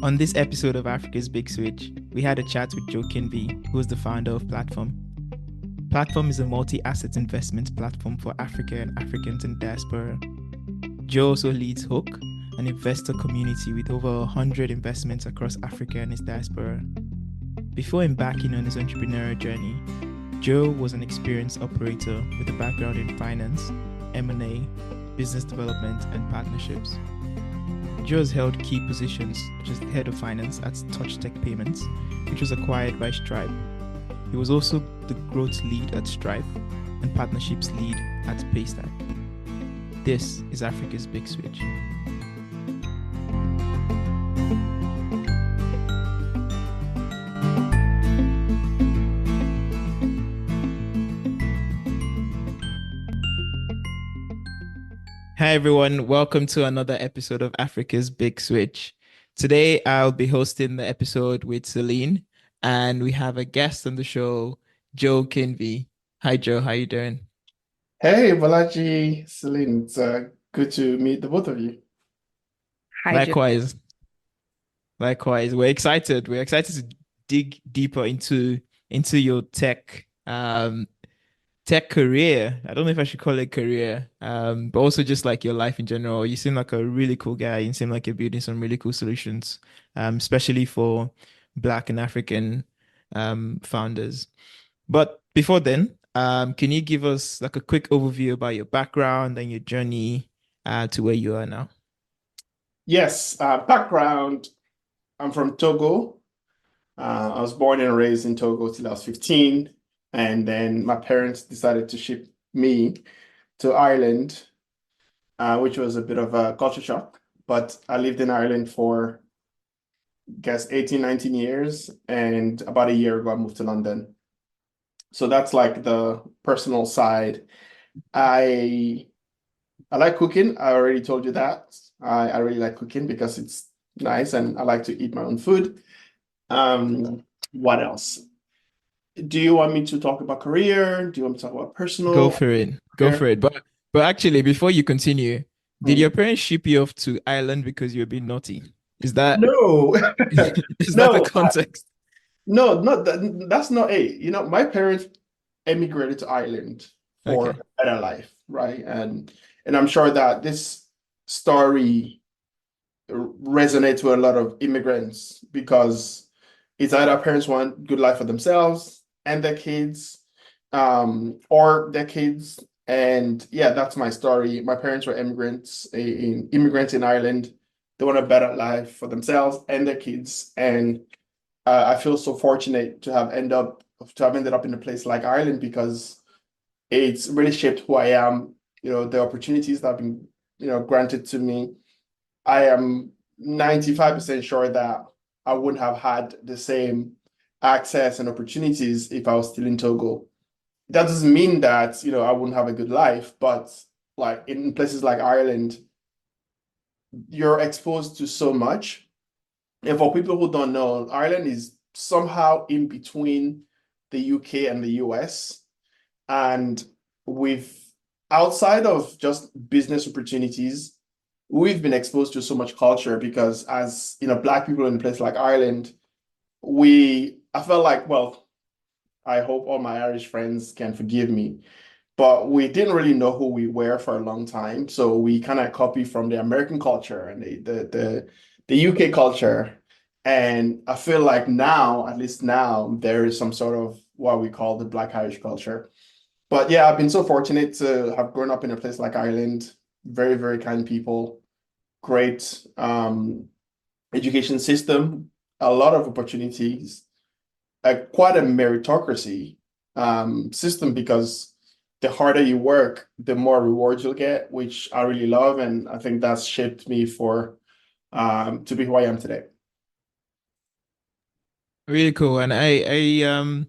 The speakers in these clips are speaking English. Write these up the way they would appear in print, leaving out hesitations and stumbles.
On this episode of Africa's Big Switch, we had a chat with Joe Kinvey, who is the founder of Platform. Platform is a multi-asset investment platform for Africa and Africans in diaspora. Joe also leads Hook, an investor community with over 100 investments across Africa and its diaspora. Before embarking on his entrepreneurial journey, Joe was an experienced operator with a background in finance, M&A, business development, and partnerships. Joe has held key positions such as the head of finance at Touchtech Payments, which was acquired by Stripe. He was also the growth lead at Stripe and partnerships lead at Paystack. This is Africa's Big Switch. Hi everyone, welcome to another episode of Africa's Big Switch. Today I'll be hosting the episode with Celine, and we have a guest on the show, Joe Kinvey. Hi Joe, how you doing? Hey, Balaji, Celine, it's good to meet the both of you. Hi, Joe. Likewise, likewise. We're excited to dig deeper into your tech career. I don't know if I should call it career, but also just like your life in general. You seem like a really cool guy. You seem like you're building some really cool solutions, especially for Black and African founders. But before then, can you give us like a quick overview about your background and your journey to where you are now? Yes, background, I'm from Togo. I was born and raised in Togo till I was 15, and then my parents decided to ship me to Ireland, which was a bit of a culture shock. But I lived in Ireland for, I guess, 18, 19 years, and about a year ago, I moved to London. So that's like the personal side. I I like cooking. I already told you that. I really like cooking because it's nice and I like to eat my own food. What else? Do you want me to talk about career? Do you want me to talk about Go personal for it. Go for career? it. But actually, before you continue, did your Hmm. parents ship you off to Ireland because you were being naughty? Is that No, is that the no, context? no, not that, that's not it. My parents emigrated to Ireland for Okay. a better life, right? And I'm sure that this story resonates with a lot of immigrants because it's either parents want good life for themselves and their kids, or their kids. And yeah, that's my story. My parents were immigrants in Ireland. They want a better life for themselves and their kids. And I feel so fortunate to have ended up in a place like Ireland because it's really shaped who I am. The opportunities that have been, granted to me. I am 95% sure that I wouldn't have had the same access and opportunities if I was still in Togo. That doesn't mean that, I wouldn't have a good life, but like in places like Ireland, you're exposed to so much. And for people who don't know, Ireland is somehow in between the UK and the US. And with outside of just business opportunities, we've been exposed to so much culture because as Black people in a place like Ireland, I felt like, well, I hope all my Irish friends can forgive me, but we didn't really know who we were for a long time. So we kind of copy from the American culture and the UK culture. And I feel like now, at least now, there is some sort of what we call the Black Irish culture. But yeah, I've been so fortunate to have grown up in a place like Ireland. Very, very kind people, great education system, a lot of opportunities, quite a meritocracy system because the harder you work, the more rewards you'll get, which I really love, and I think that's shaped me for to be who I am today. Really cool. And I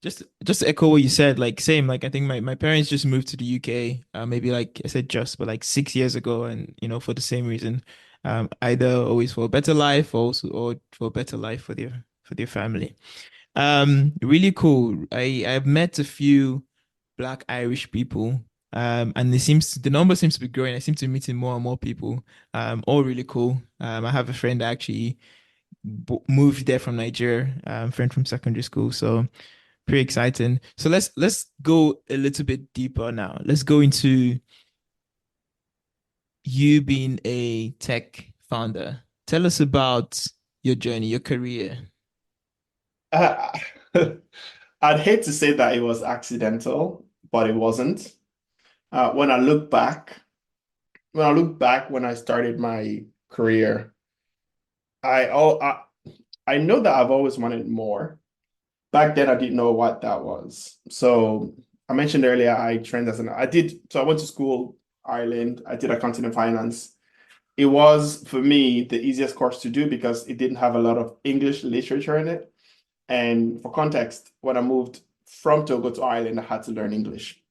just to echo what you said, like same, like I think my parents just moved to the UK, maybe like I said just, but like 6 years ago, and for the same reason. Either always for a better life or also or for a better life for their family. Really cool. I've met a few Black Irish people, and the number seems to be growing. I seem to be meeting more and more people. All really cool. I have a friend that actually moved there from Nigeria, friend from secondary school. So pretty exciting. So let's go a little bit deeper now. Let's go into you being a tech founder. Tell us about your journey, your career. Uh, I'd hate to say that it was accidental, but it wasn't. When I look back, when I started my career, I oh I know that I've always wanted more. Back then, I didn't know what that was. So I mentioned earlier, I went to school, Ireland. I did accounting and finance. It was, for me, the easiest course to do because it didn't have a lot of English literature in it. And for context, when I moved from Togo to Ireland, I had to learn English.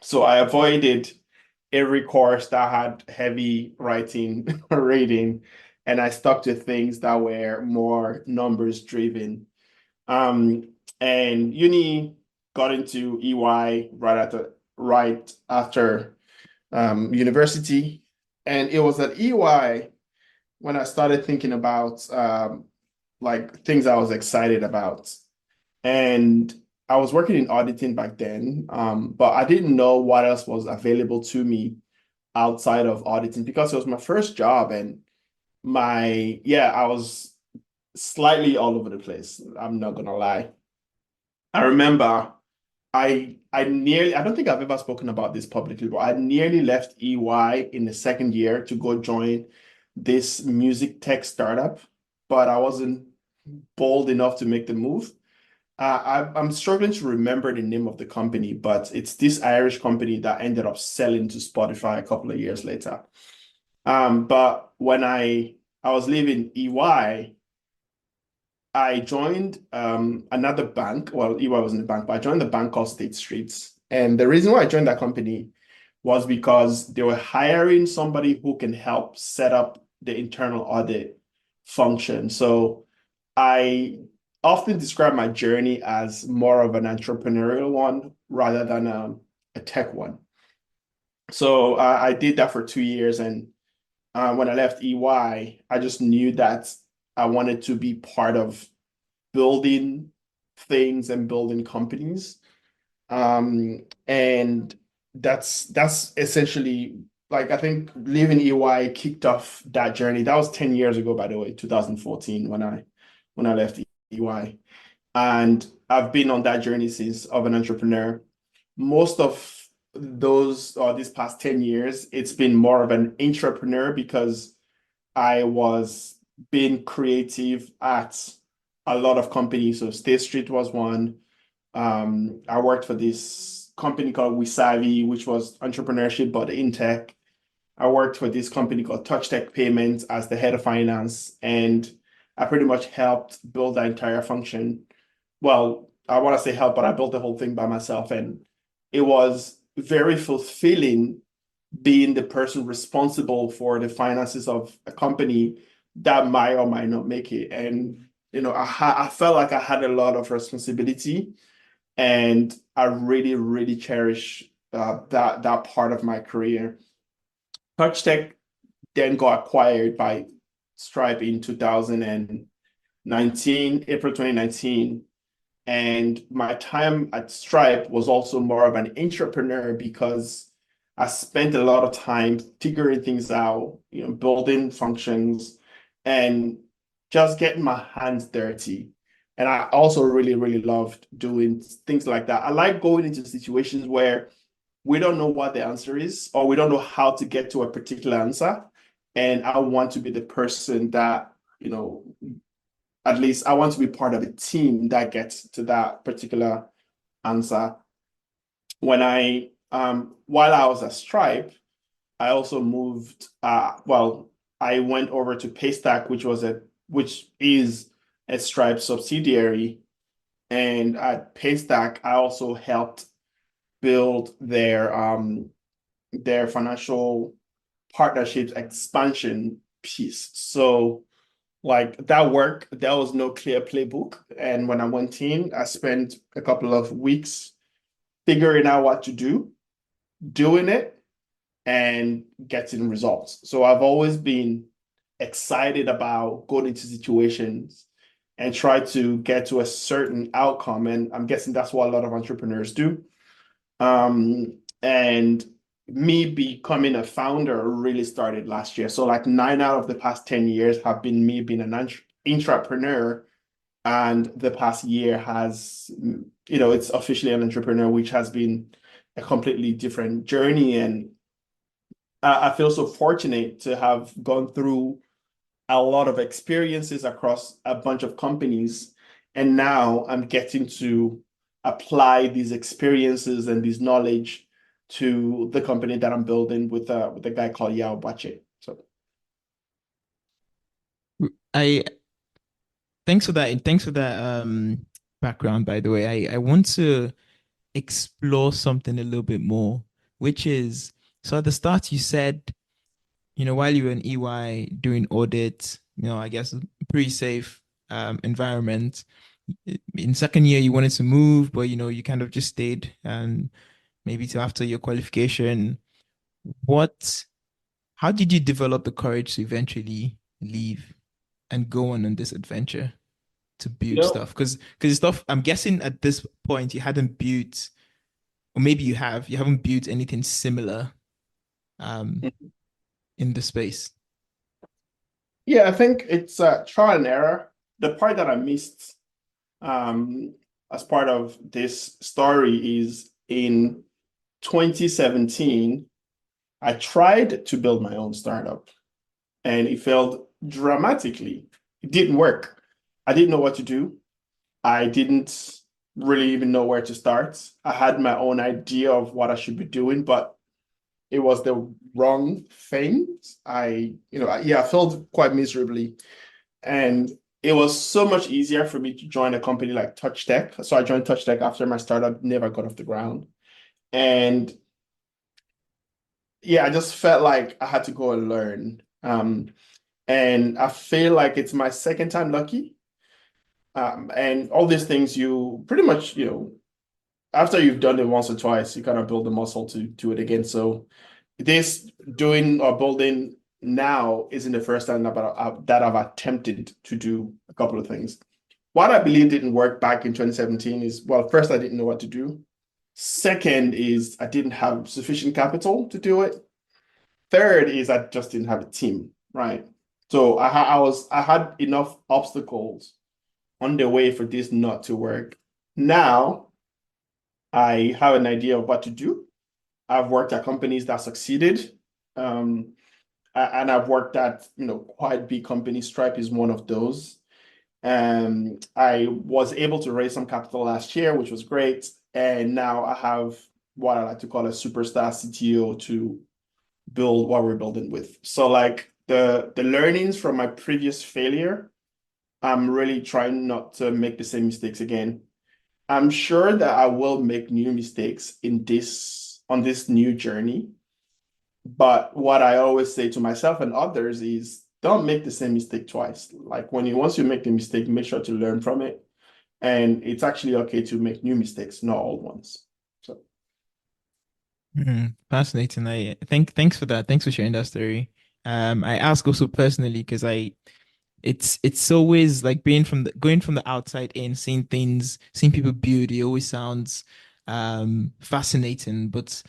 So I avoided every course that had heavy writing or reading, and I stuck to things that were more numbers driven. And uni got into EY right after university, and it was at EY when I started thinking about like things I was excited about. And I was working in auditing back then, but I didn't know what else was available to me outside of auditing because it was my first job and I was slightly all over the place. I'm not gonna lie. I remember I don't think I've ever spoken about this publicly, but I nearly left EY in the second year to go join this music tech startup, but I wasn't bold enough to make the move. I'm struggling to remember the name of the company, but it's this Irish company that ended up selling to Spotify a couple of years later. But when I was leaving EY, I joined another bank. Well, EY wasn't a bank, but I joined the bank called State Street. And the reason why I joined that company was because they were hiring somebody who can help set up the internal audit function. So I often describe my journey as more of an entrepreneurial one rather than a tech one. So I did that for 2 years, and when I left EY, I just knew that I wanted to be part of building things and building companies. And that's essentially like I think leaving EY kicked off that journey. That was 10 years ago, by the way, 2014 when I left EY. And I've been on that journey since of an entrepreneur. Most of those or these past 10 years, it's been more of an entrepreneur because I was being creative at a lot of companies. So State Street was one. I worked for this company called Wisavi, which was entrepreneurship, but in tech. I worked for this company called Touchtech Payments as the head of finance, and I pretty much helped build that entire function. Well, I want to say help, but I built the whole thing by myself, and it was very fulfilling being the person responsible for the finances of a company that might or might not make it. And I felt like I had a lot of responsibility, and I really, really cherish that part of my career. Touchtech then got acquired by Stripe in 2019, April 2019. And my time at Stripe was also more of an entrepreneur because I spent a lot of time figuring things out, building functions and just getting my hands dirty. And I also really, really loved doing things like that. I like going into situations where we don't know what the answer is, or we don't know how to get to a particular answer. And I want to be the person that, at least I want to be part of a team that gets to that particular answer. While I was at Stripe, I also moved, I went over to Paystack, which is a Stripe subsidiary. And at Paystack, I also helped build their financial partnerships expansion piece. So like that work, there was no clear playbook. And when I went in, I spent a couple of weeks figuring out what to do, doing it, and getting results. So I've always been excited about going into situations and try to get to a certain outcome. And I'm guessing that's what a lot of entrepreneurs do. And me becoming a founder really started last year. So like 9 out of the past 10 years have been me being an entrepreneur. And the past year has, it's officially an entrepreneur, which has been a completely different journey. And I feel so fortunate to have gone through a lot of experiences across a bunch of companies. And now I'm getting to apply these experiences and this knowledge to the company that I'm building with a guy called Yao Bache. So I thanks for that. Thanks for that background, by the way. I want to explore something a little bit more, which is so at the start you said, while you were in EY doing audit, I guess pretty safe environment. In second year you wanted to move, but you kind of just stayed and maybe till after your qualification. What How did you develop the courage to eventually leave and go on this adventure to you build know, stuff? Because stuff, I'm guessing at this point you hadn't built, or maybe you haven't built anything similar um in the space. yeah, I think it's trial and error. The part that I missed um, as part of this story is in 2017, I tried to build my own startup and it failed dramatically. It didn't work. I didn't know what to do. I didn't really even know where to start. I had my own idea of what I should be doing, but it was the wrong thing. I failed quite miserably. And it was so much easier for me to join a company like Touchtech. So I joined Touchtech after my startup never got off the ground. And yeah, I just felt like I had to go and learn. And I feel like it's my second time lucky. And all these things you pretty much, after you've done it once or twice, you kind of build the muscle to do it again. So this doing or building now isn't the first time that I've attempted to do a couple of things. What I believe didn't work back in 2017 is, well, first, I didn't know what to do. Second is I didn't have sufficient capital to do it. Third is I just didn't have a team, right? So I had enough obstacles on the way for this not to work. Now I have an idea of what to do. I've worked at companies that succeeded. Um, and I've worked at, quite big companies. Stripe is one of those. I was able to raise some capital last year, which was great. And now I have what I like to call a superstar CTO to build what we're building with. So like the learnings from my previous failure, I'm really trying not to make the same mistakes again. I'm sure that I will make new mistakes on this new journey. But what I always say to myself and others is don't make the same mistake twice. Like once you make the mistake, make sure to learn from it. And it's actually okay to make new mistakes, not old ones. So Fascinating. Thanks for that. Thanks for sharing that story. I ask also personally because it's always like going from the outside in, seeing people build. It always sounds fascinating, but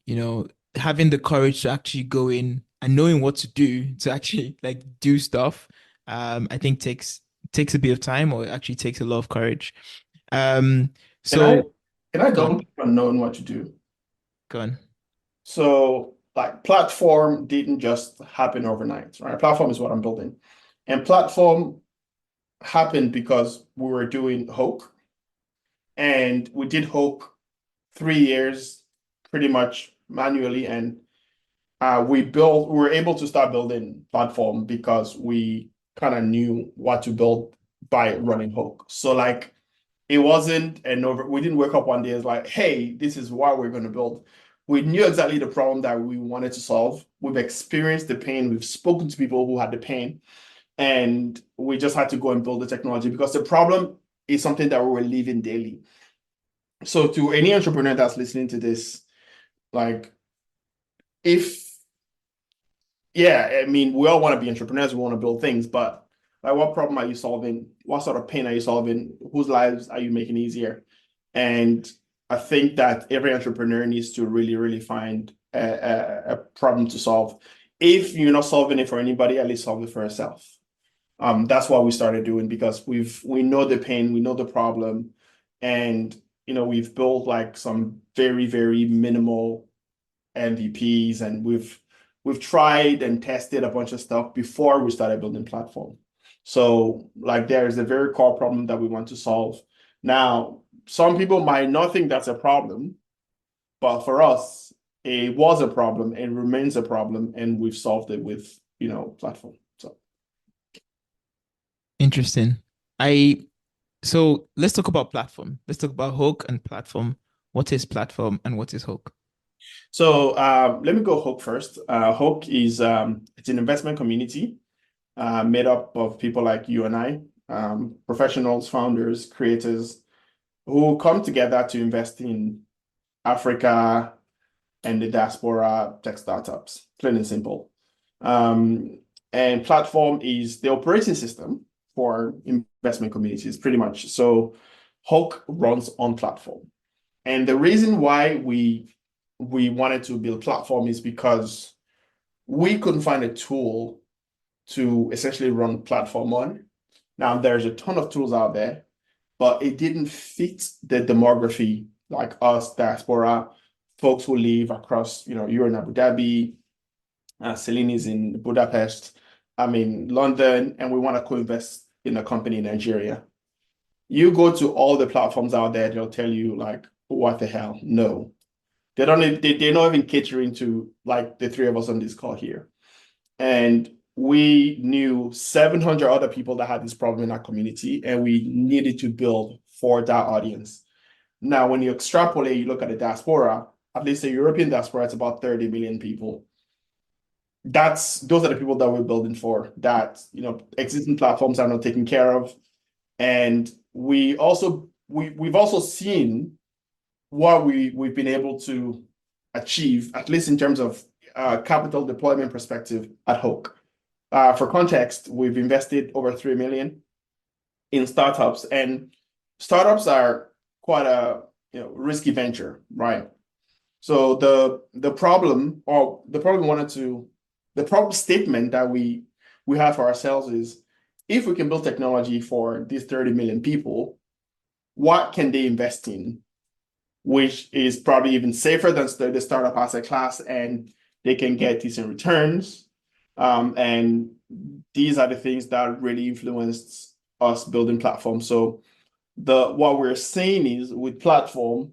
you know, having the courage to actually go in and knowing what to do to actually like do stuff, I think takes a bit of time, or it actually takes a lot of courage. Um, can I so can I go double on, click on knowing what to do? go on. So like platform didn't just happen overnight, right? Platform is what I'm building. And platform happened because we were doing Hoke and we did Hoke 3 years pretty much manually. And we were able to start building platform because we kind of knew what to build by running Hoke. So like it wasn't we didn't wake up one day as like, hey, this is what we're going to build. We knew exactly the problem that we wanted to solve. We've experienced the pain. We've spoken to people who had the pain, and we just had to go and build the technology because the problem is something that we were living daily. So to any entrepreneur that's listening to this, like if yeah, I mean, we all want to be entrepreneurs, we want to build things, but like, what problem are you solving? What sort of pain are you solving? Whose lives are you making easier? And I think that every entrepreneur needs to really, really find a problem to solve. If you're not solving it for anybody, at least solve it for yourself. That's what we started doing because we know the pain, we know the problem, and we've built like some very, very minimal MVPs, and we've tried and tested a bunch of stuff before we started building platform. So like there's a very core problem that we want to solve. Now, some people might not think that's a problem, but for us, it was a problem and remains a problem, and we've solved it with platform. So Interesting. So let's talk about platform. Let's talk about Hook and platform. What is platform and what is Hook? So let me go Hook first. Hook is it's an investment community made up of people like you and I, professionals, founders, creators, who come together to invest in Africa and the diaspora tech startups, plain and simple. And platform is the operating system for investment communities, pretty much. So Hook runs on platform. And the reason why we wanted to build platform is because we couldn't find a tool to essentially run platform on. Now, there's a ton of tools out there, but it didn't fit the demography like us, diaspora, folks who live across, you're in Abu Dhabi, Celine is in Budapest, I'm in London, and we want to co-invest in a company in Nigeria. You go to all the platforms out there, they'll tell you like, what the hell? No. They're not even catering to like the three of us on this call here. And we knew 700 other people that had this problem in our community, and we needed to build for that audience. Now, when you extrapolate, you look at the diaspora, at least the European diaspora, it's about 30 million people. Those are the people that we're building for, that existing platforms are not taken care of. And we've also seen what we've been able to achieve, at least in terms of capital deployment perspective at Hook. For context, we've invested over 3 million in startups, and startups are quite a risky venture, right? So the problem statement that we have for ourselves is, if we can build technology for these 30 million people, what can they invest in, which is probably even safer than the startup asset class, and they can get decent returns. And these are the things that really influenced us building platforms. So what we're saying is, with platform,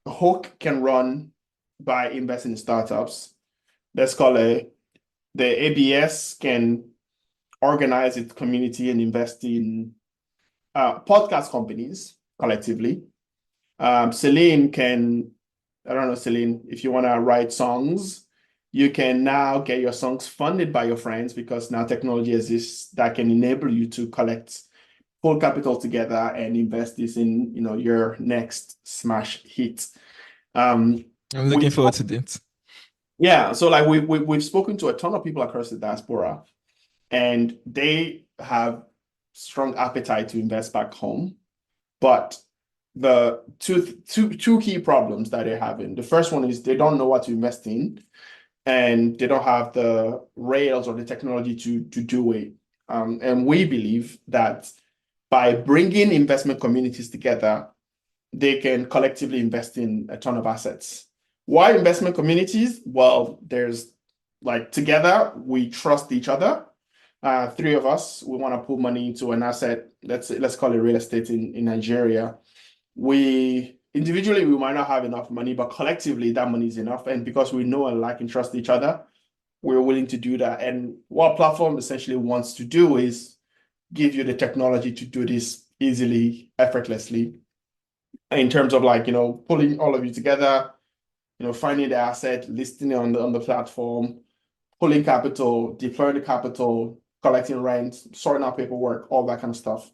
Hook can run by investing in startups. Let's call it the ABS can organize its community and invest in podcast companies collectively. Celine can, I don't know, Celine, if you want to write songs, you can now get your songs funded by your friends, because now technology exists that can enable you to collect full capital together and invest this in your next smash hit. I'm looking forward to this. Yeah, so like we've spoken to a ton of people across the diaspora, and they have strong appetite to invest back home, but the two key problems that they're having. The first one is they don't know what to invest in, and they don't have the rails or the technology to do it. And we believe that by bringing investment communities together, they can collectively invest in a ton of assets. Why investment communities? Well, there's like, together we trust each other. Three of us, we want to put money into an asset. Let's call it real estate in Nigeria. We individually, we might not have enough money, but collectively that money is enough. And because we know and like and trust each other, we're willing to do that. And what platform essentially wants to do is give you the technology to do this easily, effortlessly, in terms of like, pulling all of you together, finding the asset, listing it on the platform, pulling capital, deploying the capital, collecting rent, sorting out paperwork, all that kind of stuff.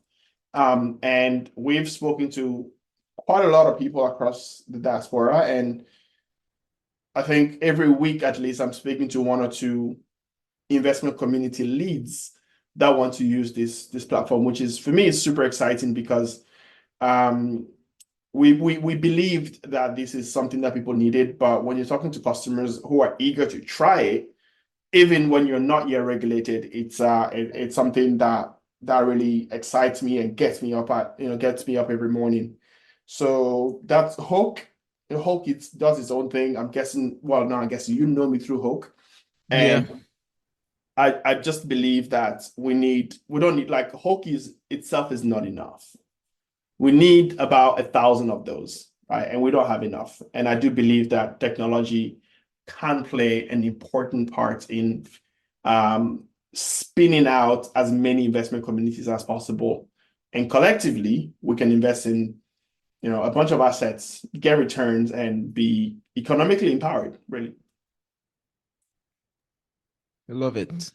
And we've spoken to quite a lot of people across the diaspora, and I think every week at least I'm speaking to one or two investment community leads that want to use this platform, which is, for me, is super exciting because we believed that this is something that people needed, but when you're talking to customers who are eager to try it, even when you're not yet regulated, it's something that really excites me and gets me up every morning. So that's Hoke. Hoke does its own thing. I'm guessing, well, no, I'm guessing you know me through Hoke. Yeah. And I just believe that we don't need, like, Hoke itself is not enough. We need about 1,000 of those, right? And we don't have enough. And I do believe that technology can play an important part in spinning out as many investment communities as possible. And collectively, we can invest in, a bunch of assets, get returns, and be economically empowered, really. I love it.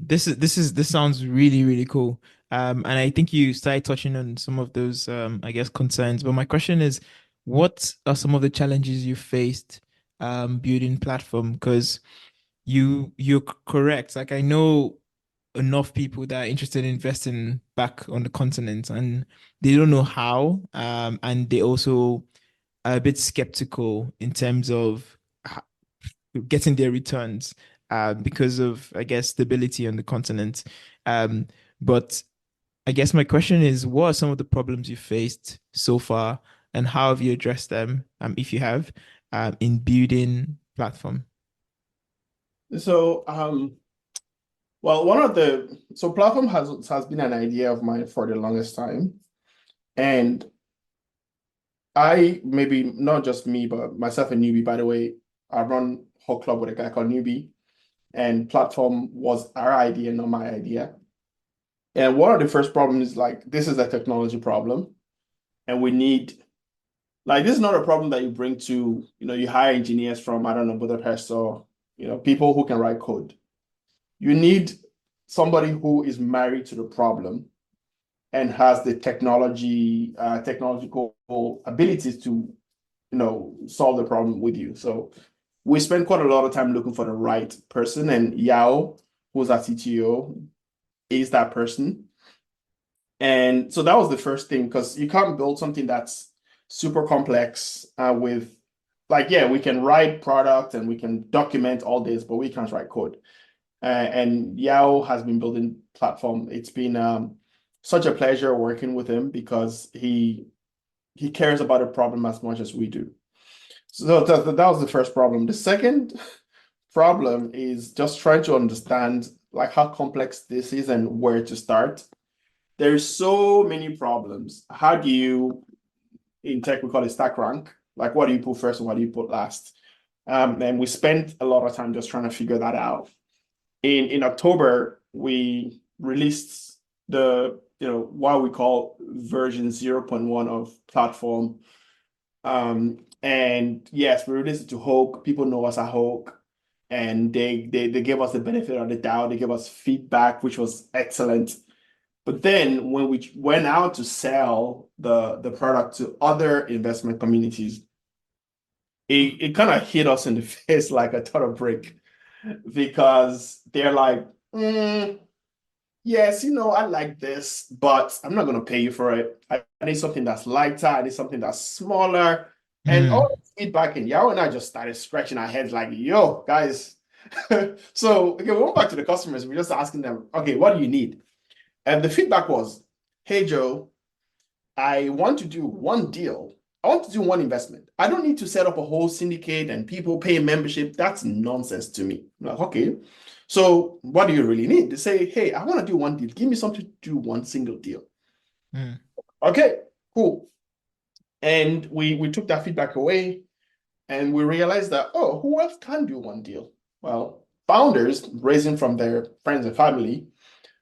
This sounds really, really cool. And I think you started touching on some of those I guess concerns. But my question is, what are some of the challenges you faced building platform? Because you're correct. Like, I know enough people that are interested in investing back on the continent, and they don't know how. And they also are a bit skeptical in terms of getting their returns because of, I guess, stability on the continent. But I guess my question is, what are some of the problems you faced so far, and how have you addressed them, if you have, in building platform? So, well, platform has been an idea of mine for the longest time, and maybe not just me, but myself and Newbie, by the way, I run Hawk Club with a guy called Newbie, and platform was our idea, not my idea. And one of the first problems is, like, this is a technology problem, and we need, like, this is not a problem that you bring to, you hire engineers from, I don't know, Budapest, or, people who can write code. You need somebody who is married to the problem and has the technological abilities to, solve the problem with you. So we spent quite a lot of time looking for the right person, and Yao, who's our CTO, is that person. And so that was the first thing, because you can't build something that's super complex with, like, yeah, we can write product and we can document all this, but we can't write code. And Yao has been building platform. It's been such a pleasure working with him because he cares about the problem as much as we do. So that was the first problem. The second problem is just trying to understand, like, how complex this is and where to start. There's so many problems. How do you, in tech, we call it stack rank? Like, what do you put first and what do you put last? And we spent a lot of time just trying to figure that out. In October, we released what we call version 0.1 of platform. And yes, we released it to Hoke. People know us at Hoke, and they gave us the benefit of the doubt. They gave us feedback, which was excellent. But then when we went out to sell the product to other investment communities, it kind of hit us in the face like a ton of brick, because they're like, yes, I like this, but I'm not going to pay you for it. I need something that's lighter. I need something that's smaller. And all the feedback, and Yao and I just started scratching our heads like, yo, guys. So we went back to the customers. We're just asking them, okay, what do you need? And the feedback was, hey, Joe, I want to do one deal. I want to do one investment. I don't need to set up a whole syndicate and people pay membership. That's nonsense to me. I'm like, okay, so what do you really need? They say, hey, I want to do one deal. Give me something to do one single deal. Okay, cool. And we took that feedback away, and we realized that, oh, who else can do one deal? Well, founders raising from their friends and family,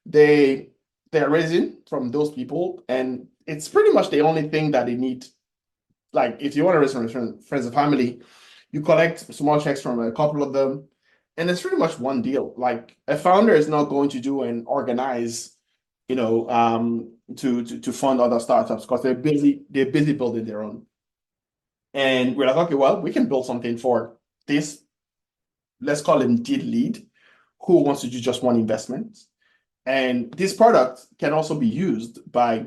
they're raising from those people, and it's pretty much the only thing that they need. Like, if you want to raise from friends and family, you collect small checks from a couple of them, and it's pretty much one deal. Like, a founder is not going to do and organize, to fund other startups, because they're busy building their own. And we're like, okay, well, we can build something for this, let's call him deal lead, who wants to do just one investment. And this product can also be used by,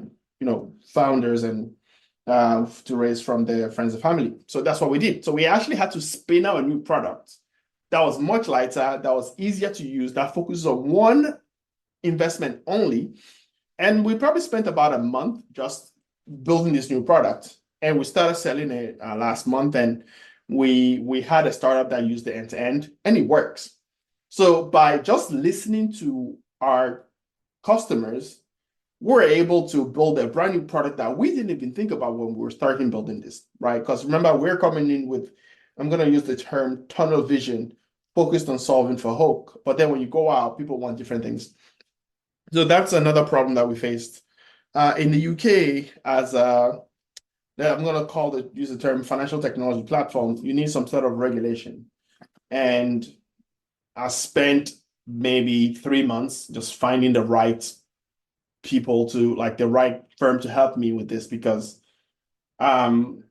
founders and to raise from their friends and family. So that's what we did. So we actually had to spin out a new product that was much lighter, that was easier to use, that focuses on one investment only. And we probably spent about a month just building this new product. And we started selling it last month. And we had a startup that used the end-to-end, and it works. So by just listening to our customers, we're able to build a brand new product that we didn't even think about when we were starting building this, right? Because remember, we're coming in with, I'm going to use the term tunnel vision, focused on solving for hope. But then when you go out, people want different things. So that's another problem that we faced. In the UK, as I'm going to use the term financial technology platform, you need some sort of regulation. And I spent maybe 3 months just finding the right people the right firm to help me with this, because nobody,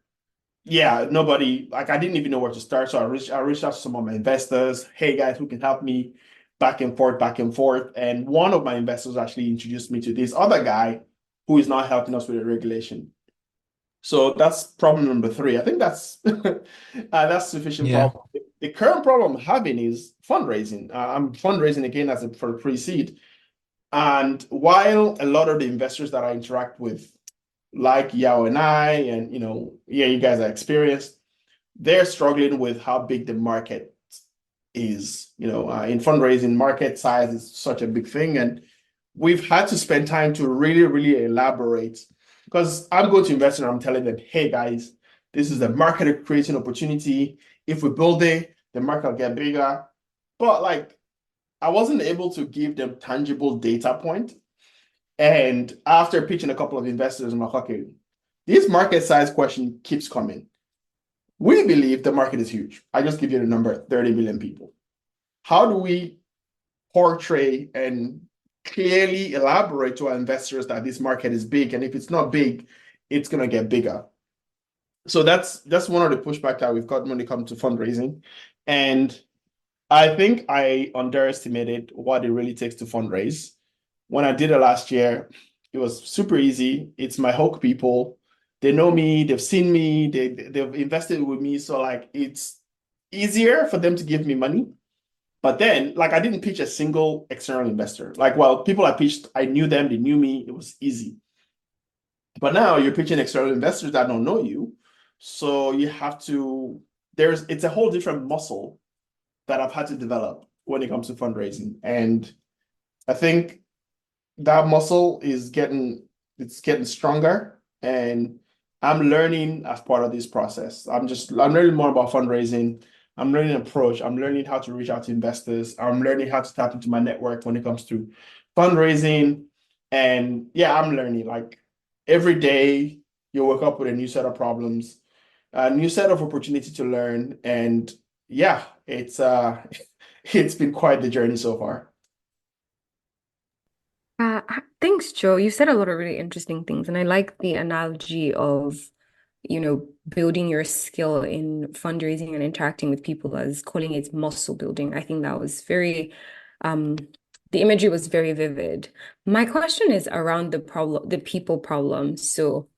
I didn't even know where to start. So I reached out to some of my investors. Hey guys, who can help me? Back and forth. And one of my investors actually introduced me to this other guy who is now helping us with the regulation. So that's problem number 3. I think that's that's sufficient problem. The current problem I'm having is fundraising. I'm fundraising again for pre-seed. And while a lot of the investors that I interact with, like Yao and I, and you guys are experienced, they're struggling with how big the market is. In fundraising, market size is such a big thing, and we've had to spend time to really, really elaborate. Because I'm going to invest and I'm telling them, hey guys, this is a market creating opportunity. If we build it, the market will get bigger. But I wasn't able to give them tangible data point. And after pitching a couple of investors, I'm like, okay, this market size question keeps coming. We believe the market is huge. I just give you the number, 30 million people. How do we portray and clearly elaborate to our investors that this market is big? And if it's not big, it's going to get bigger. So that's one of the pushback that we've got when it comes to fundraising. And I think I underestimated what it really takes to fundraise. When I did it last year, it was super easy. It's my Hulk people. They know me, they've seen me, they've invested with me. So it's easier for them to give me money. But then I didn't pitch a single external investor. People I pitched, I knew them, they knew me, it was easy. But now you're pitching external investors that don't know you. So you have to, it's a whole different muscle that I've had to develop when it comes to fundraising. And I think that muscle is getting stronger, and I'm learning as part of this process. I'm learning more about fundraising. I'm learning approach. I'm learning how to reach out to investors. I'm learning how to tap into my network when it comes to fundraising. And I'm learning. Every day you wake up with a new set of problems, a new set of opportunity to learn. And it's it's been quite the journey so far. Thanks, Joe. You said a lot of really interesting things, and I like the analogy of, building your skill in fundraising and interacting with people as calling it muscle building. I think that was very, the imagery was very vivid. My question is around the people problem. So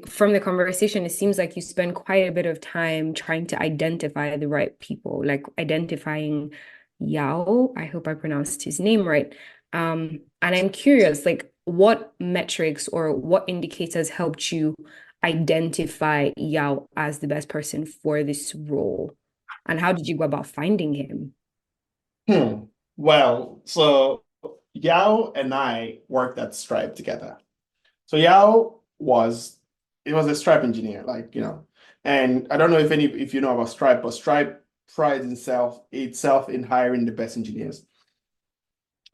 from the conversation, it seems like you spend quite a bit of time trying to identify the right people, like identifying Yao. I hope I pronounced his name right. And I'm curious, what metrics or what indicators helped you identify Yao as the best person for this role? And how did you go about finding him? Well, so Yao and I worked at Stripe together. So Yao was a Stripe engineer, and I don't know if you know about Stripe, but Stripe prides itself in hiring the best engineers.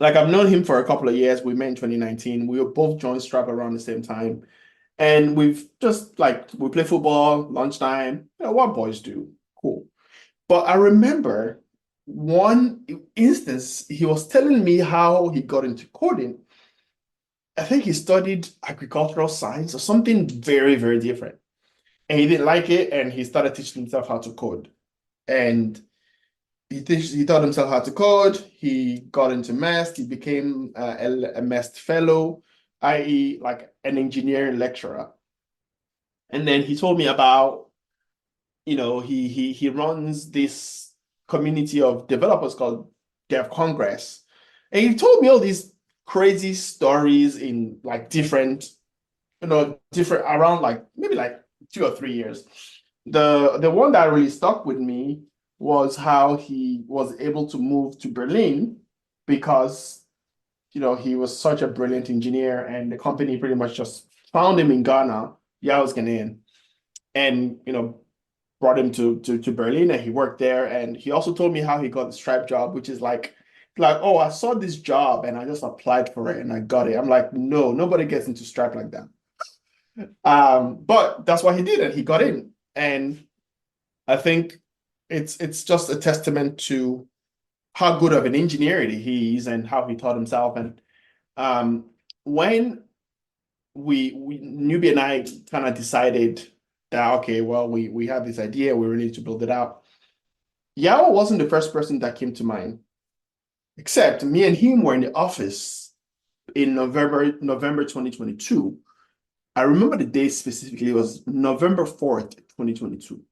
I've known him for a couple of years. We met in 2019. We were both joined Stripe around the same time. And we've just we play football, lunchtime, what boys do. Cool. But I remember one instance, he was telling me how he got into coding. I think he studied agricultural science or something very, very different. And he didn't like it, and he started teaching himself how to code. And he taught himself how to code. He got into MEST. He became a MEST fellow, i.e., like an engineering lecturer. And then he told me about, he runs this community of developers called Dev Congress. And he told me all these crazy stories in like different around like maybe like 2 or 3 years. The one that really stuck with me was how he was able to move to Berlin because he was such a brilliant engineer and the company pretty much just found him in Ghana. Yeah, I was Ghanaian, and brought him to Berlin and he worked there. And he also told me how he got the Stripe job, which is like, oh, I saw this job and I just applied for it and I got it. I'm like, no, nobody gets into Stripe like that. But that's what he did, and he got in. And I think it's just a testament to how good of an engineer he is and how he taught himself. And when we Newbie and I kind of decided that okay, well, we have this idea, we really need to build it out. Yao wasn't the first person that came to mind, except me and him were in the office in November 2022. I remember the day specifically, it was November 4th, 2022.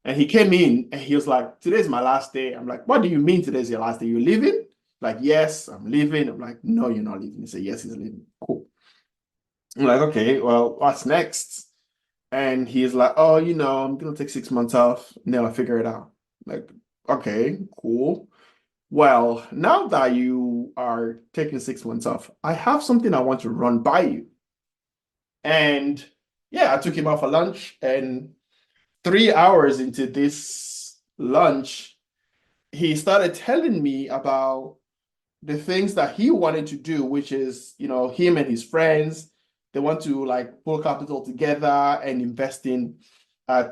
And he came in and he was like, today's my last day. I'm like, what do you mean today's your last day? You leaving? Like, yes, I'm leaving. I'm like, no, you're not leaving. He said, yes, he's leaving. Cool. I'm like, okay, well, what's next? And he's like, oh, I'm gonna take 6 months off and then I'll figure it out. Like, okay, cool. Well, now that you are taking 6 months off, I have something I want to run by you. And yeah, I took him out for lunch, and 3 hours into this lunch, he started telling me about the things that he wanted to do, which is, him and his friends, they want to like pull capital together and invest in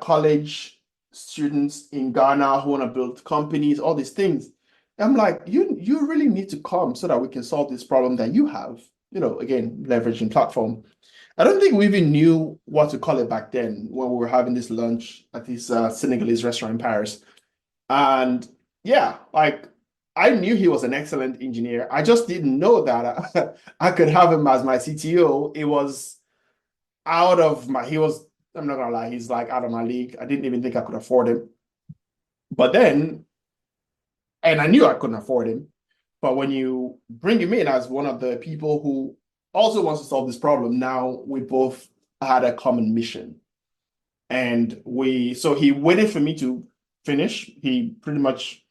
college students in Ghana who want to build companies, all these things. I'm like, you really need to come so that we can solve this problem that you have, again, leveraging platform. I don't think we even knew what to call it back then when we were having this lunch at this Senegalese restaurant in Paris. And yeah, like I knew he was an excellent engineer. I just didn't know that I could have him as my CTO. It was I'm not gonna lie, he's like out of my league. I didn't even think I could afford him. But then, and I knew I couldn't afford him. But when you bring him in as one of the people who also wants to solve this problem, now we both had a common mission. And so he waited for me to finish. He pretty much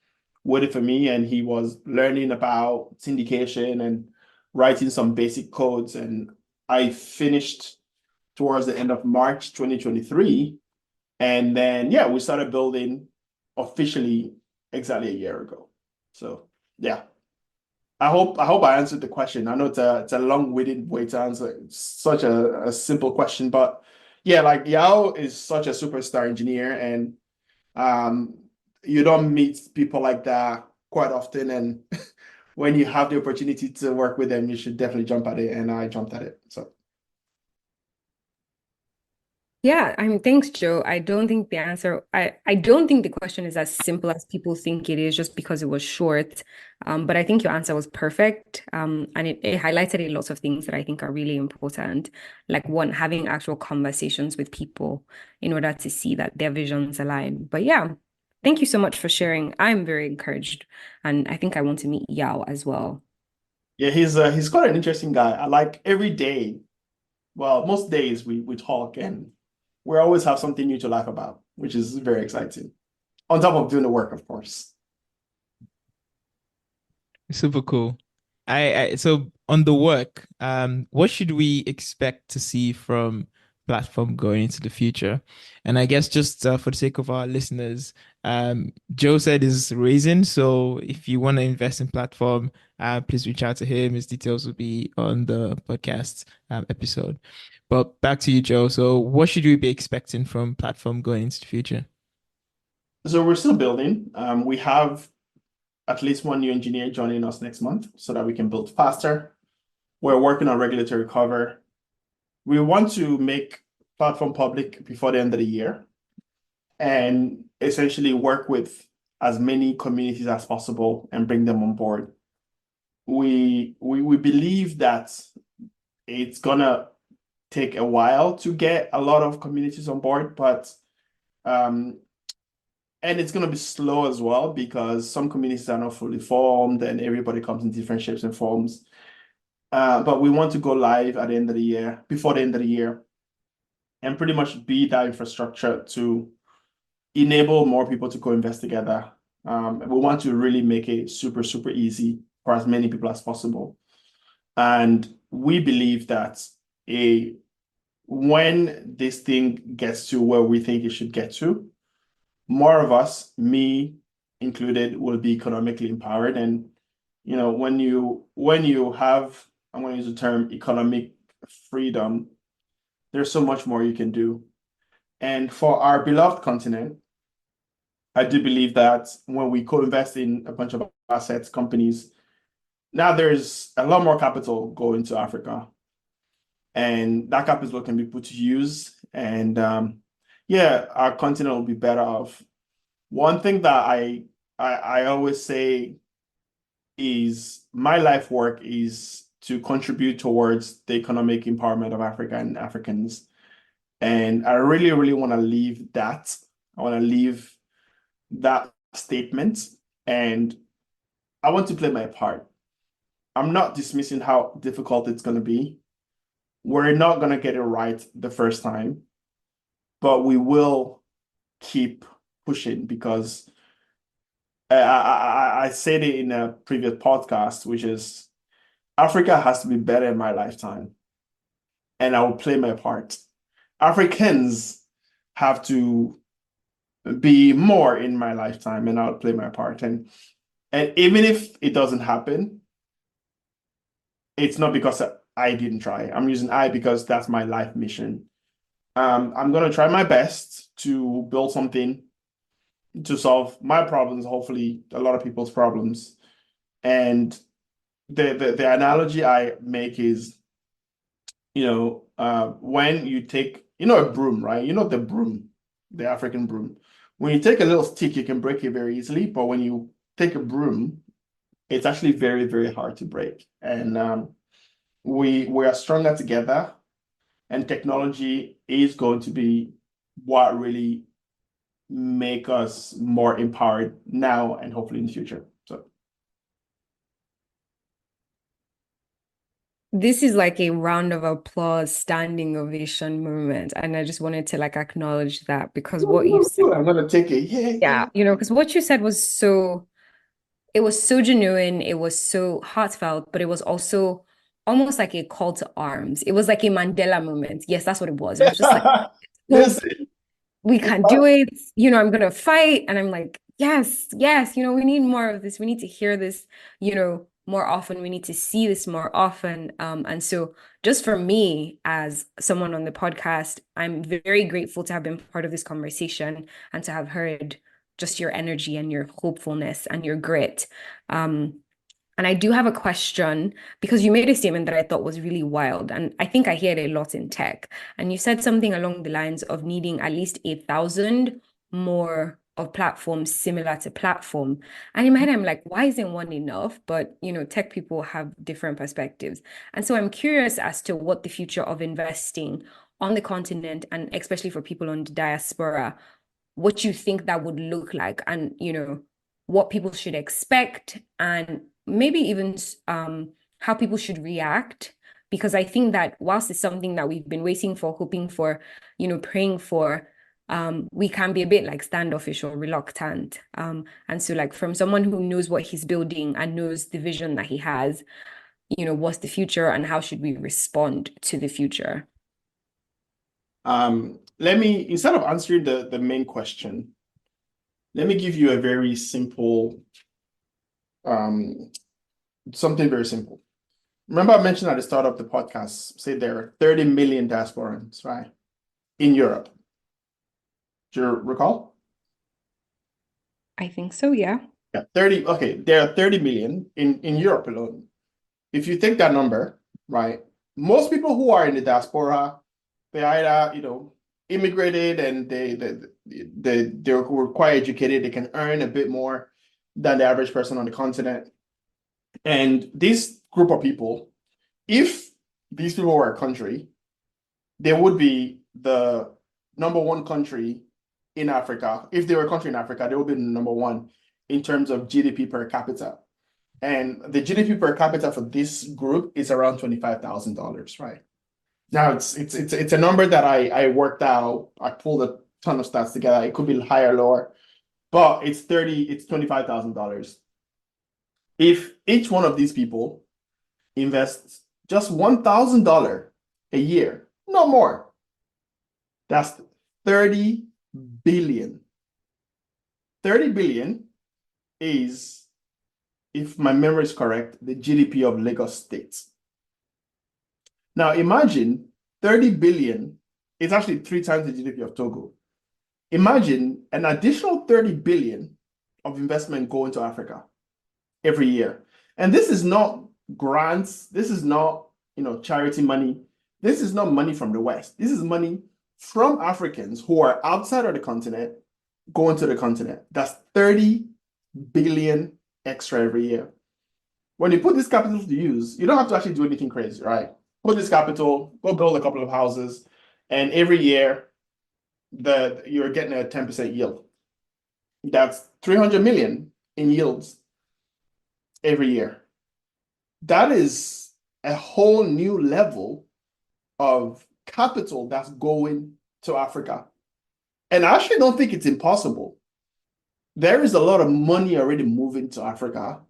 waited for me and he was learning about syndication and writing some basic codes. And I finished towards the end of March 2023. And then, yeah, we started building officially exactly a year ago. So, yeah. I hope I answered the question. I know it's a long-winded way to answer. It's such a simple question, but yeah, like Yao is such a superstar engineer, and you don't meet people like that quite often. And when you have the opportunity to work with them, you should definitely jump at it. And I jumped at it. So Yeah, I mean, thanks, Joe. I don't think the question is as simple as people think it is just because it was short. But I think your answer was perfect. And it highlighted a lot of things that I think are really important. Like one, having actual conversations with people in order to see that their visions align. But yeah, thank you so much for sharing. I'm very encouraged. And I think I want to meet Yao as well. yeah, he's quite an interesting guy. I like every day. Well, most days we talk and we always have something new to laugh about, which is very exciting. On top of doing the work, of course. Super cool. So on the work, what should we expect to see from platform going into the future? And I guess just for the sake of our listeners, Joe said is raising. So if you want to invest in platform, please reach out to him. His details will be on the podcast episode. But back to you, Joe. So what should we be expecting from platform going into the future? So we're still building. We have at least one new engineer joining us next month so that we can build faster. We're working on regulatory cover. We want to make platform public before the end of the year and essentially work with as many communities as possible and bring them on board. We believe that it's gonna take a while to get a lot of communities on board, but and it's gonna be slow as well because some communities are not fully formed and everybody comes in different shapes and forms. But we want to go live at the end of the year, before the end of the year, and pretty much be that infrastructure to enable more people to co-invest together. We want to really make it super, super easy for as many people as possible. And we believe that when this thing gets to where we think it should get to, more of us, me included, will be economically empowered. And when you have, I'm going to use the term economic freedom, there's so much more you can do. And for our beloved continent, I do believe that when we co-invest in a bunch of assets, companies, now there's a lot more capital going to Africa. And that capital can be put to use. And our continent will be better off. One thing that I always say is my life work is to contribute towards the economic empowerment of Africa and Africans. And I really, really want to leave that. I want to leave that statement, and I want to play my part. I'm not dismissing how difficult it's going to be. We're not going to get it right the first time, but we will keep pushing because I said it in a previous podcast, which is Africa has to be better in my lifetime, and I will play my part. Africans have to be more in my lifetime, and I'll play my part. And even if it doesn't happen, it's not because I didn't try. I'm using I because that's my life mission. I'm going to try my best to build something to solve my problems, hopefully a lot of people's problems. And the analogy I make is, when you take, a broom, right? The broom, the African broom. When you take a little stick, you can break it very easily. But when you take a broom, it's actually very, very hard to break. And we are stronger together. And technology is going to be what really make us more empowered now and hopefully in the future. So this is like a round of applause, standing ovation moment. And I just wanted to acknowledge that because what you said, I'm gonna take it. Yeah, because what you said was it was so genuine, it was so heartfelt, but it was also almost like a call to arms. It was like a Mandela moment. Yes, that's what it was. It was just like, Listen, we can do it. I'm gonna fight. And I'm like, yes, we need more of this. We need to hear this, more often. We need to see this more often. And so just for me as someone on the podcast, I'm very grateful to have been part of this conversation and to have heard just your energy and your hopefulness and your grit. And I do have a question because you made a statement that I thought was really wild. And I think I hear it a lot in tech. And you said something along the lines of needing at least 1,000 more of platforms similar to platform. And in my head, I'm like, why isn't one enough? But, tech people have different perspectives. And so I'm curious as to what the future of investing on the continent, and especially for people on the diaspora, what you think that would look like, and, what people should expect, and maybe even how people should react. Because I think that whilst it's something that we've been waiting for, hoping for, praying for, we can be a bit standoffish or reluctant. And so from someone who knows what he's building and knows the vision that he has, what's the future and how should we respond to the future? Let me, instead of answering the main question, let me give you a very simple, something very simple. Remember I mentioned at the start of the podcast, say there are 30 million diasporans, right, in Europe. Do you recall? I think so, yeah. Yeah, 30. Okay, there are 30 million in Europe alone. If you take that number, right, most people who are in the diaspora, they either, immigrated and they're quite educated. They can earn a bit more than the average person on the continent. And this group of people, if these people were a country, they would be the number one country in Africa. If they were a country in Africa, they would be the number one in terms of GDP per capita. And the GDP per capita for this group is around $25,000, right? Now it's a number that I worked out. I pulled a ton of stats together. It could be higher, lower, but it's $25,000. If each one of these people invests just $1,000 a year, no more, that's 30 billion. 30 billion is, if my memory is correct, the GDP of Lagos State. Now imagine 30 billion is actually 3 times the GDP of Togo. Imagine an additional 30 billion of investment going to Africa every year. And this is not grants. This is not, charity money. This is not money from the West. This is money from Africans who are outside of the continent going to the continent. That's 30 billion extra every year. When you put this capital to use, you don't have to actually do anything crazy, right? Put this capital, go build a couple of houses, and every year you're getting a 10% yield. That's 300 million in yields every year. That is a whole new level of capital that's going to Africa. And I actually don't think it's impossible. There is a lot of money already moving to Africa,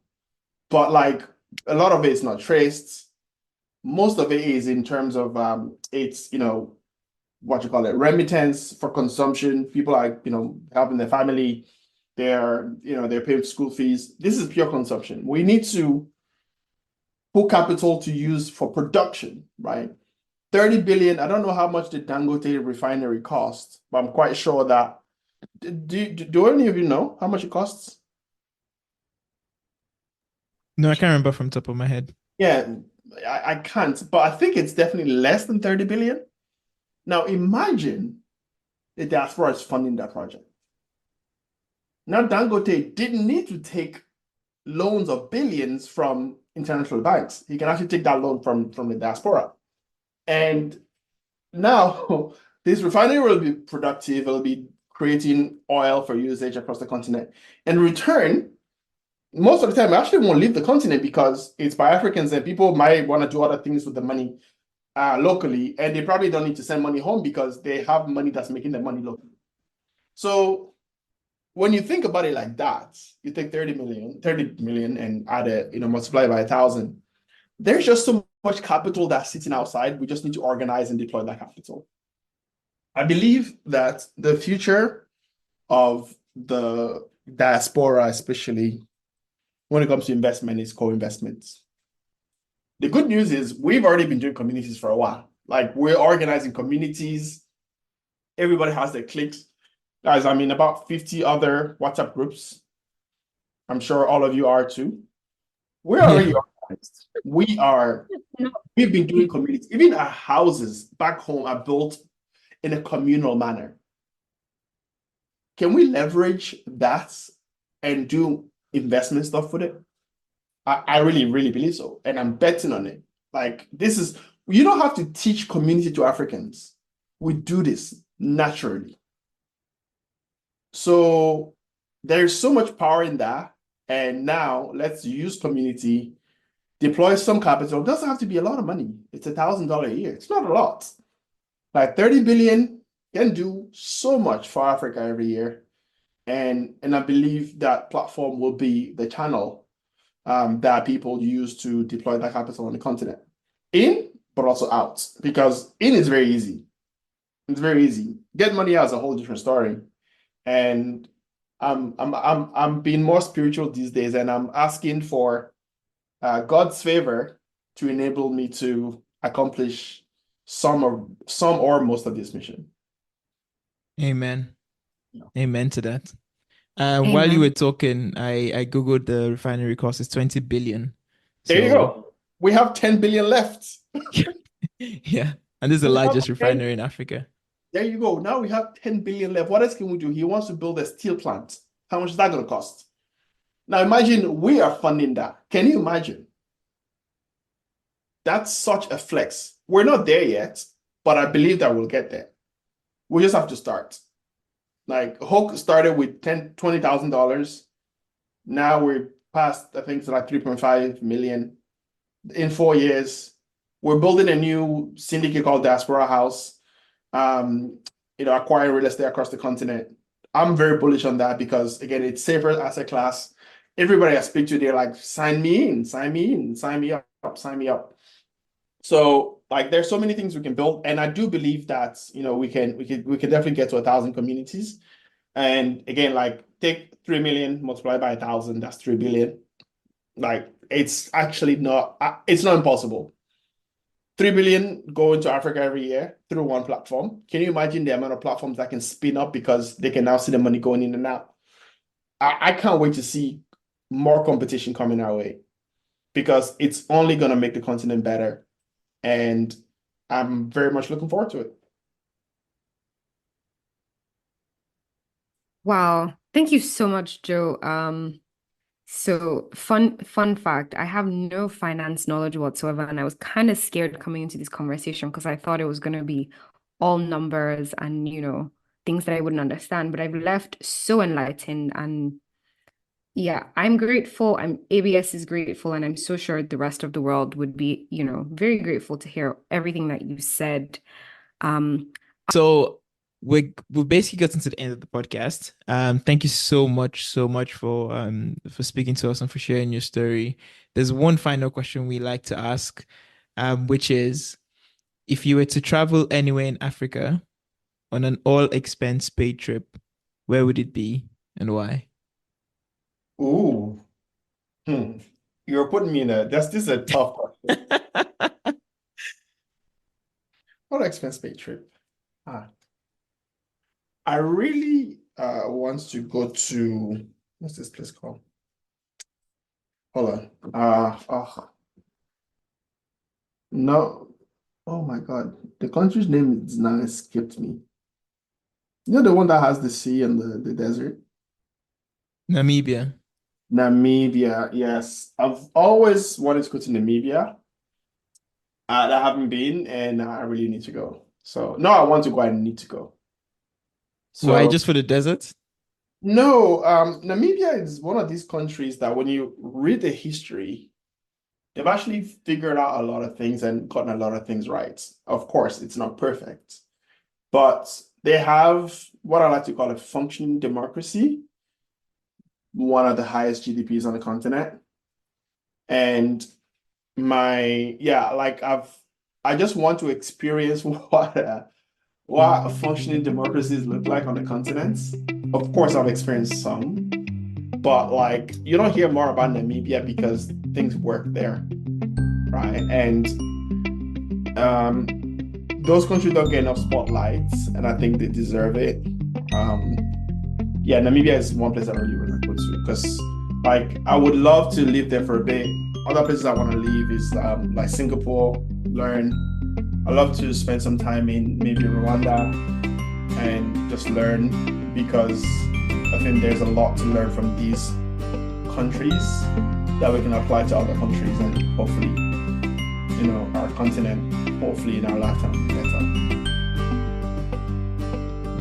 but like a lot of it is not traced. Most of it is in terms of it's remittance for consumption. People are helping their family. They're paying school fees. This is pure consumption. We need to put capital to use for production, right? 30 billion. I don't know how much the Dangote refinery costs, but I'm quite sure that. Do any of you know how much it costs? No, I can't remember from the top of my head. Yeah, I can't, but I think it's definitely less than 30 billion. Now imagine the diaspora is funding that project. Now Dangote didn't need to take loans of billions from international banks. He can actually take that loan from the diaspora. And now this refinery will be productive. It'll be creating oil for usage across the continent. In return, most of the time, I actually won't leave the continent because it's by Africans and people might want to do other things with the money locally, and they probably don't need to send money home because they have money that's making them money locally. So when you think about it like that, you take 30 million and add it, multiply it by 1,000. There's just so much capital that's sitting outside. We just need to organize and deploy that capital. I believe that the future of the diaspora, especially when it comes to investment, is co-investments. The good news is we've already been doing communities for a while. Like we're organizing communities. Everybody has their cliques. Guys, I'm in about 50 other WhatsApp groups. I'm sure all of you are too. We're already organized. We've been doing communities. Even our houses back home are built in a communal manner. Can we leverage that and do investment stuff with it? I really, really believe so. And I'm betting on it. Like you don't have to teach community to Africans. We do this naturally. So there's so much power in that. And now let's use community, deploy some capital. It doesn't have to be a lot of money. It's $1,000 a year. It's not a lot. Like 30 billion can do so much for Africa every year. And I believe that platform will be the channel that people use to deploy that capital on the continent. In, but also out. Because in is very easy. It's very easy. Get money out is a whole different story. And I'm being more spiritual these days, and I'm asking for God's favor to enable me to accomplish some or most of this mission. Amen. Yeah. Amen to that. While you were talking, I googled the refinery cost is 20 billion. There you go. We have 10 billion left. Yeah, and this is the largest refinery in Africa. There you go. Now we have 10 billion left. What else can we do? He wants to build a steel plant. How much is that going to cost? Now imagine we are funding that. Can you imagine? That's such a flex. We're not there yet, but I believe that we'll get there. We just have to start. Like Hulk started with $20,000. Now we're past, I think it's like 3.5 million in 4 years. We're building a new syndicate called Diaspora House, acquiring real estate across the continent. I'm very bullish on that because again, it's safer asset class. Everybody I speak to, they're like, sign me in, sign me in, sign me up, sign me up. So like there's so many things we can build. And I do believe that, we can definitely get to 1,000 communities. And again, like take 3 million multiplied by 1,000, that's 3 billion. Like it's actually it's not impossible. 3 billion go into Africa every year through one platform. Can you imagine the amount of platforms that can spin up because they can now see the money going in and out? I can't wait to see more competition coming our way because it's only going to make the continent better. And I'm very much looking forward to it. Wow. Thank you so much, Joe. So fun fact, I have no finance knowledge whatsoever, and I was kind of scared coming into this conversation because I thought it was going to be all numbers and, things that I wouldn't understand, but I've left so enlightened. And yeah, I'm grateful. ABS is grateful, and I'm so sure the rest of the world would be, very grateful to hear everything that you said. So we've basically gotten to the end of the podcast. Thank you so much for speaking to us and for sharing your story. There's one final question we like to ask, which is, if you were to travel anywhere in Africa on an all expense paid trip, where would it be and why? Ooh, you're putting me in this is a tough question. What expense paid trip? I really want to go to, what's this place called? Hold on. No. Oh my God. The country's name is now escaped me. The one that has the sea and the desert? Namibia. Namibia, yes. I've always wanted to go to Namibia. I haven't been, and I really need to go. So, no, I want to go. I need to go. Why, So, just for the desert? no, Namibia is one of these countries that when you read the history, they've actually figured out a lot of things and gotten a lot of things right. Of course, it's not perfect, but they have what I like to call a functioning democracy, one of the highest GDPs on the continent. And I just want to experience what functioning democracies look like on the continents. Of course, I've experienced some, but like you don't hear more about Namibia because things work there, right? And those countries don't get enough spotlights, and I think they deserve it. Namibia is one place I really want to go to because like I would love to live there for a bit. Other places I want to live is like Singapore, learn. I love to spend some time in maybe Rwanda and just learn because I think there's a lot to learn from these countries that we can apply to other countries and hopefully, our continent, hopefully in our lifetime will be better.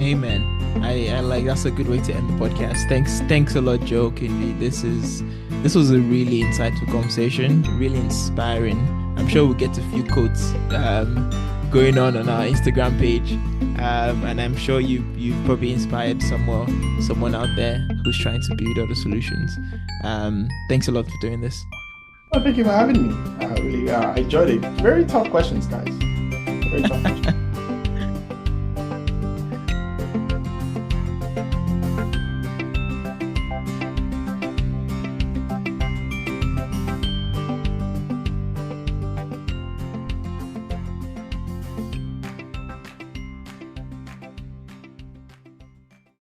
Amen. I like that's a good way to end the podcast. Thanks a lot, Joe Kinley. This was a really insightful conversation, really inspiring. I'm sure we'll get a few quotes going on our Instagram page, and I'm sure you've probably inspired someone out there who's trying to build other solutions. Thanks a lot for doing this. Well, thank you for having me. I really enjoyed it. Very tough questions, guys. Very tough questions.